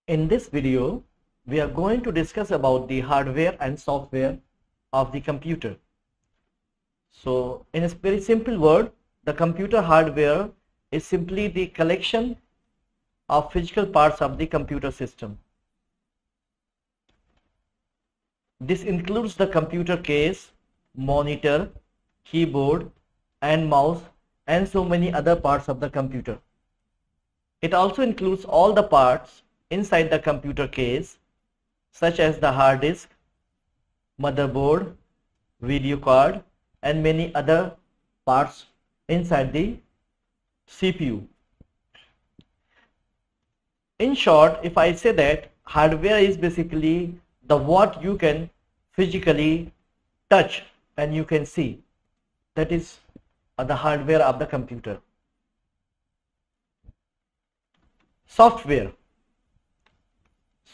In this video, we are going to discuss about the hardware and software of the computer. So, in a very simple word, the computer hardware is simply the collection of physical parts of the computer system. This includes the computer case, monitor, keyboard, and mouse, and so many other parts of the computer. It also includes all the parts inside the computer case, such as the hard disk, motherboard, video card, and many other parts inside the CPU. In short, if I say that hardware is basically the what you can physically touch and you can see, that is the hardware of the computer. Software.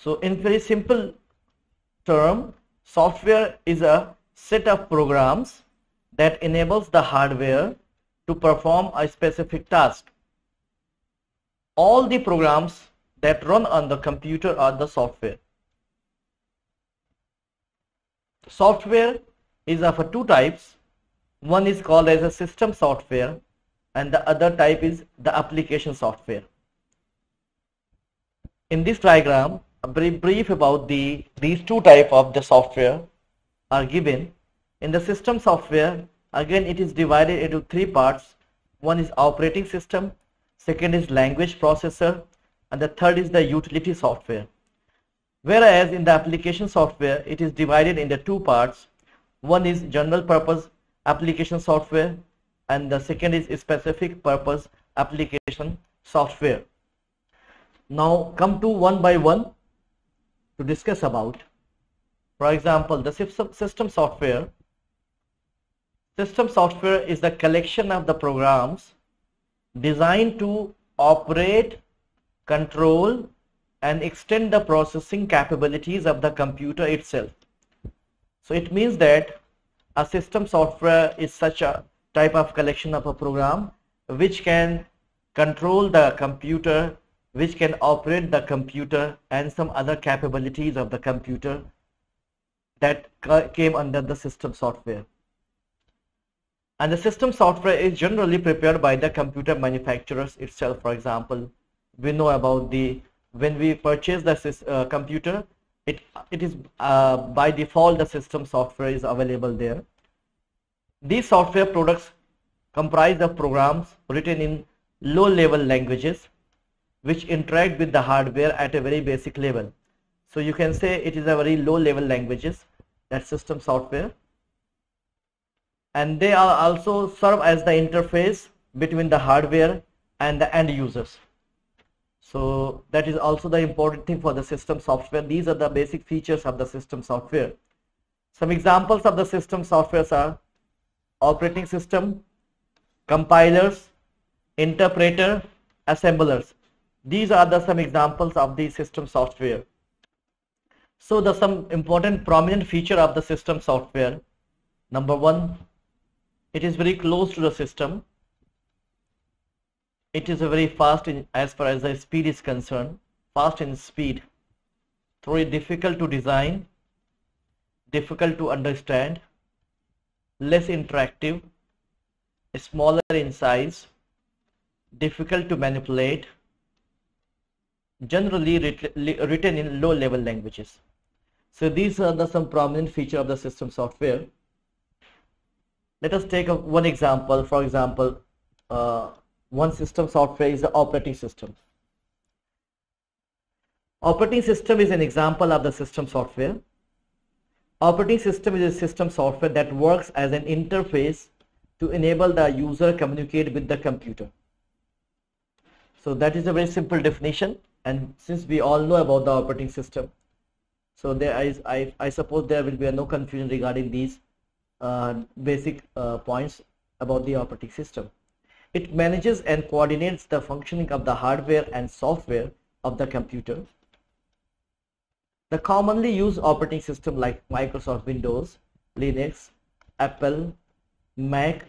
So in very simple term, software is a set of programs that enables the hardware to perform a specific task. All the programs that run on the computer are the software. Software is of two types. One is called as a system software and the other type is the application software. In this diagram, a very brief about these two types of the software are given. In the system software, again it is divided into three parts. One is operating system, second is language processor, and the third is the utility software. Whereas in the application software, it is divided into two parts. One is general purpose application software and the second is specific purpose application software. Now come to one by one to discuss about. For example, the system software. System software is the collection of the programs designed to operate, control, and extend the processing capabilities of the computer itself. So it means that a system software is such a type of collection of a program which can control the computer, which can operate the computer, and some other capabilities of the computer that came under the system software. And the system software is generally prepared by the computer manufacturers itself. For example, we know about when we purchase the computer, it is by default the system software is available there. These software products comprise of programs written in low level languages which interact with the hardware at a very basic level. So you can say it is a very low level languages, that system software, and they are also serve as the interface between the hardware and the end users. So that is also the important thing for the system software. These are the basic features of the system software. Some examples of the system softwares are operating system, compilers, interpreter, assemblers. These are some examples of the system software. So some important prominent feature of the system software. Number one, it is very close to the system. It is a very fast as far as the speed is concerned, fast in speed, very difficult to design, difficult to understand, less interactive, smaller in size, difficult to manipulate, generally written in low level languages. So these are some prominent features of the system software. Let us take one example. For example, one system software is the operating system. Operating system is an example of the system software. Operating system is a system software that works as an interface to enable the user communicate with the computer. So that is a very simple definition, and since we all know about the operating system, so there is I suppose there will be no confusion regarding these basic points about the operating system. It manages and coordinates the functioning of the hardware and software of the computer. The commonly used operating system like Microsoft Windows, Linux, Apple, Mac,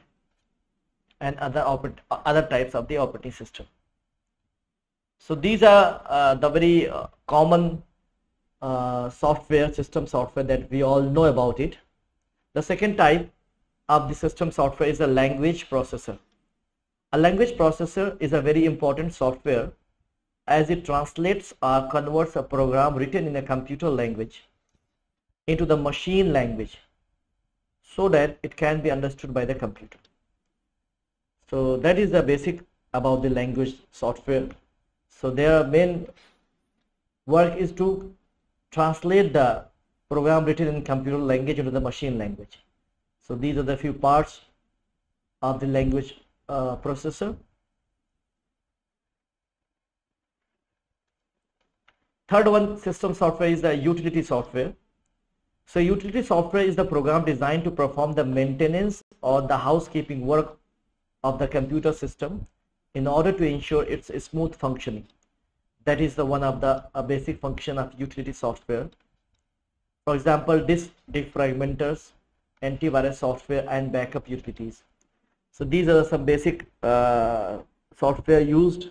and other types of the operating system. So these are the very common software, system software that we all know about it. The second type of the system software is a language processor. A language processor is a very important software as it translates or converts a program written in a computer language into the machine language so that it can be understood by the computer. So that is the basic about the language software. So their main work is to translate the program written in computer language into the machine language. So these are the few parts of the language processor. Third one system software is the utility software. So utility software is the program designed to perform the maintenance or the housekeeping work of the computer system in order to ensure its smooth functioning. That is the one of the basic function of utility software. For example, disk defragmenters, antivirus software, and backup utilities. So these are some basic software used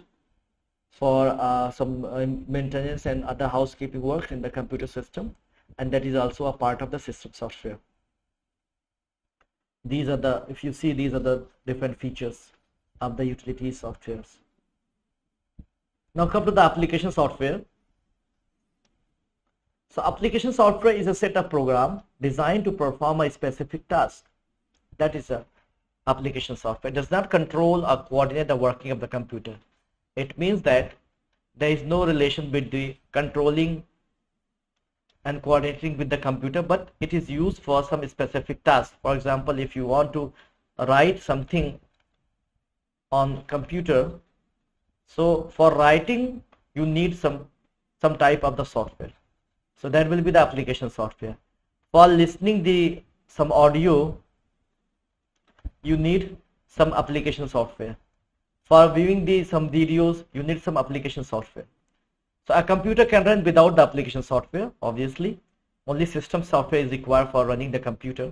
for some maintenance and other housekeeping work in the computer system, and that is also a part of the system software. These are the, if you see, these are the different features of the utility softwares. Now come to the application software. So application software is a set of program designed to perform a specific task. That is a application software. It does not control or coordinate the working of the computer. It means that there is no relation between controlling and coordinating with the computer, but it is used for some specific task. For example, if you want to write something on computer, so for writing you need some type of the software. So that will be the application software. For listening some audio, you need some application software. For viewing some videos, you need some application software. So a computer can run without the application software, obviously. Only system software is required for running the computer.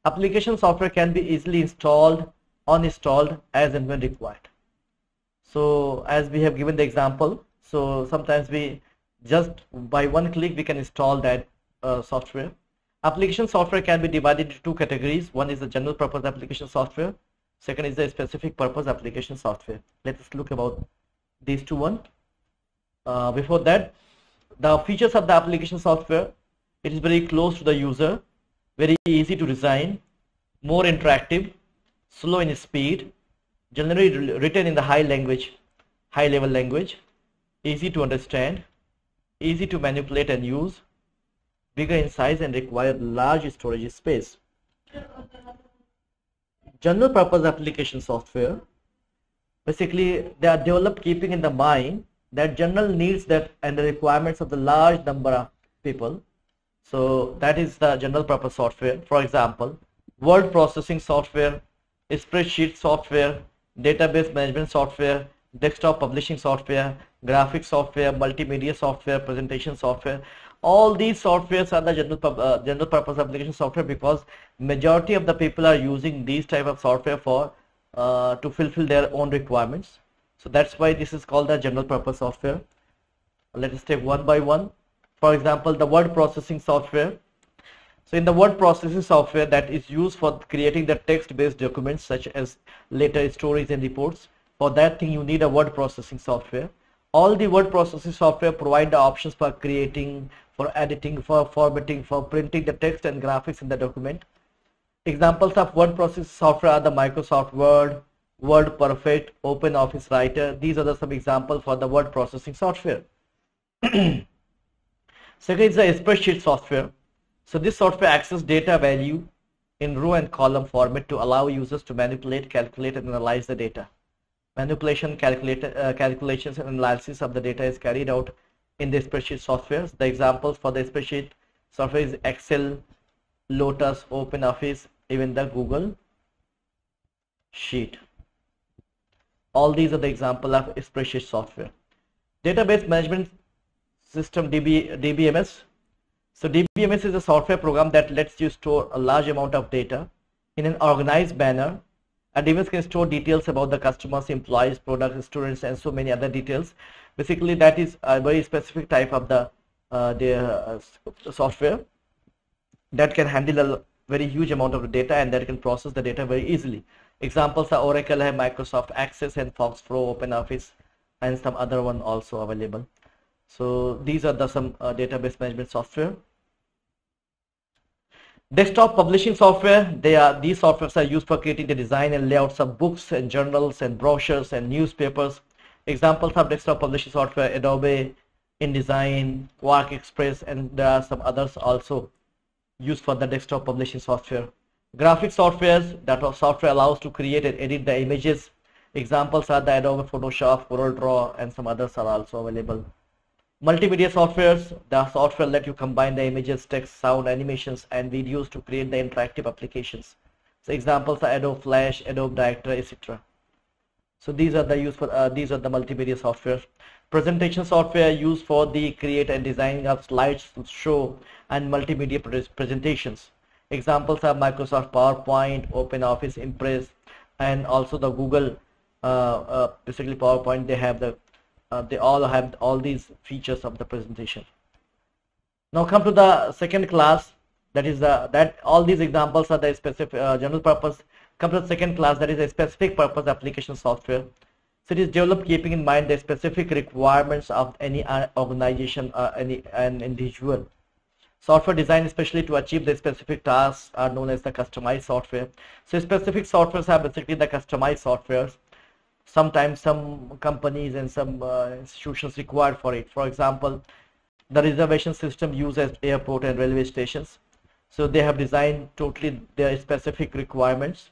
Application software can be easily installed, uninstalled as and when required. So as we have given the example, so sometimes we just by one click we can install that software. Application software can be divided into two categories. One is the general purpose application software. Second is the specific purpose application software. Let us look about these two one. Before that, the features of the application software: it is very close to the user, very easy to design, more interactive, slow in speed, generally written in the high level language, easy to understand, easy to manipulate and use, bigger in size and require large storage space. General purpose application software, basically they are developed keeping in the mind that general needs that and the requirements of the large number of people. So that is the general purpose software. For example, word processing software, spreadsheet software, database management software, desktop publishing software, graphics software, multimedia software, presentation software. All these softwares are the general purpose application software because majority of the people are using these type of software for to fulfill their own requirements. So that's why this is called the general purpose software. Let us take one by one. For example, the word processing software. So in the word processing software that is used for creating the text-based documents such as letter stories and reports. For that thing you need a word processing software. All the word processing software provide the options for creating, for editing, for formatting, for printing the text and graphics in the document. Examples of word processing software are the Microsoft Word, WordPerfect, OpenOffice Writer. These are some examples for the word processing software. Second is the spreadsheet software. So this software accesses data value in row and column format to allow users to manipulate, calculate and analyze the data. Manipulation, calculations and analysis of the data is carried out in the spreadsheet software. The examples for the spreadsheet software is Excel, Lotus, OpenOffice, even the Google Sheet. All these are the example of spreadsheet software. Database management system, DBMS. So DBMS is a software program that lets you store a large amount of data in an organized manner A device can store details about the customers, employees, products, students, and so many other details. Basically, that is a very specific type of the software that can handle a very huge amount of data and that can process the data very easily. Examples are Oracle, Microsoft Access, and FoxPro, OpenOffice, and some other one also available. So these are the some database management software. Desktop publishing software, these softwares are used for creating the design and layouts of books and journals and brochures and newspapers. Examples of desktop publishing software: Adobe InDesign, Quark Express, and there are some others also used for the desktop publishing software. Graphic softwares, that software allows to create and edit the images. Examples are the Adobe Photoshop, CorelDRAW, and some others are also available. Multimedia softwares, the software let you combine the images, text, sound, animations, and videos to create the interactive applications. So examples are Adobe Flash, Adobe Director, etc. So these are the these are the multimedia software. Presentation software used for the create and designing of slides, show, and multimedia presentations. Examples are Microsoft PowerPoint, OpenOffice, Impress, and also the Google. Basically, PowerPoint, they all have all these features of the presentation. Now come to the second class, that is that all these examples are the specific general purpose. Come to the second class, that is a specific purpose application software. So it is developed keeping in mind the specific requirements of any organization or an individual. Software designed especially to achieve the specific tasks are known as the customized software. So specific softwares are basically the customized softwares. Sometimes some companies and some institutions require for it. For example, the reservation system used at airport and railway stations. So they have designed totally their specific requirements,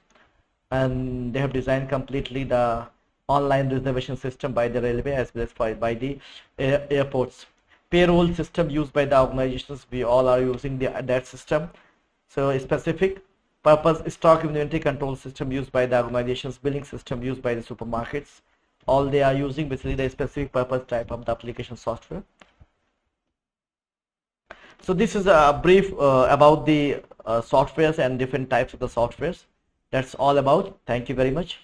and they have designed completely the online reservation system by the railway as well as by the airports. Payroll system used by the organizations, we all are using that system. So a specific purpose stock inventory control system used by the organizations, billing system used by the supermarkets, all they are using basically the specific purpose type of the application software. So this is a brief about the softwares and different types of the softwares. That's all about. Thank you very much.